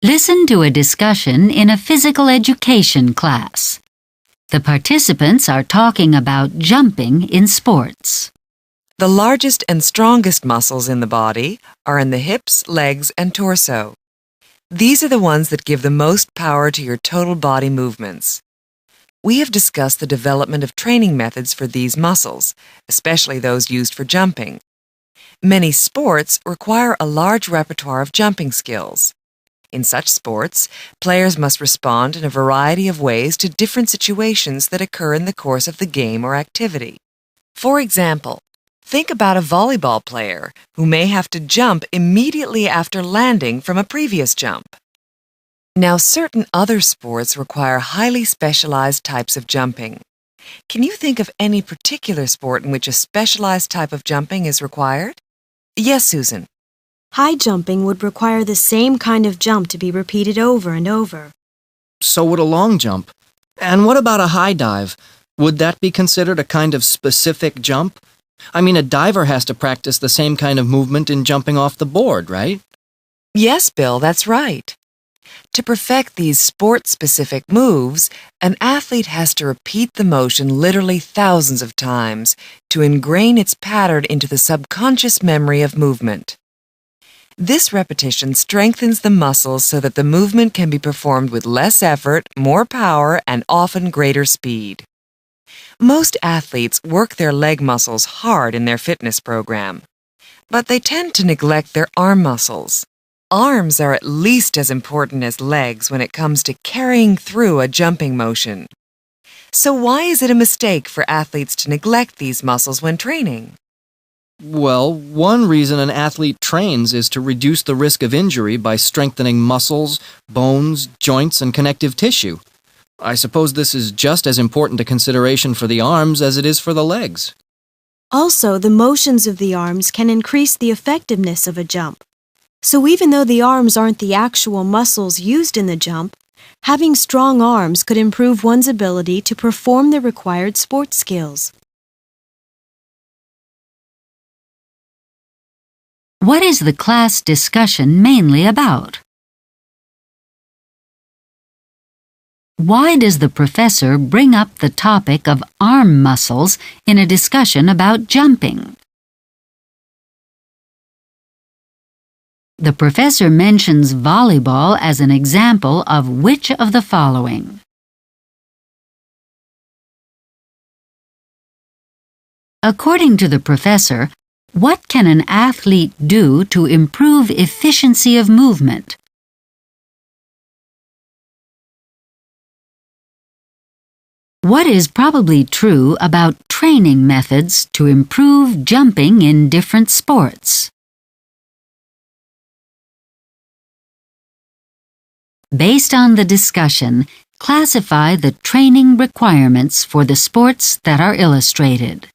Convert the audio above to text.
Listen to a discussion in a physical education class. The participants are talking about jumping in sports. The largest and strongest muscles in the body are in the hips, legs, and torso. These are the ones that give the most power to your total body movements. We have discussed the development of training methods for these muscles, especially those used for jumping. Many sports require a large repertoire of jumping skills. In such sports, players must respond in a variety of ways to different situations that occur in the course of the game or activity. For example, think about a volleyball player who may have to jump immediately after landing from a previous jump. Now, certain other sports require highly specialized types of jumping. Can you think of any particular sport in which a specialized type of jumping is required? Yes, Susan. High jumping would require the same kind of jump to be repeated over and over. So would a long jump. And what about a high dive? Would that be considered a kind of specific jump? I mean, a diver has to practice the same kind of movement in jumping off the board, right? Yes, Bill, that's right. To perfect these sport-specific moves, an athlete has to repeat the motion literally thousands of times to ingrain its pattern into the subconscious memory of movement. This repetition strengthens the muscles so that the movement can be performed with less effort, more power, and often greater speed. Most athletes work their leg muscles hard in their fitness program, but they tend to neglect their arm muscles. Arms are at least as important as legs when it comes to carrying through a jumping motion. So why is it a mistake for athletes to neglect these muscles when training? Well, one reason an athlete trains is to reduce the risk of injury by strengthening muscles, bones, joints, and connective tissue. I suppose this is just as important a consideration for the arms as it is for the legs. Also, the motions of the arms can increase the effectiveness of a jump. So even though the arms aren't the actual muscles used in the jump, having strong arms could improve one's ability to perform the required sports skills. What is the class discussion mainly about? Why does the professor bring up the topic of arm muscles in a discussion about jumping? The professor mentions volleyball as an example of which of the following? According to the professor, what can an athlete do to improve efficiency of movement? What is probably true about training methods to improve jumping in different sports? Based on the discussion, classify the training requirements for the sports that are illustrated.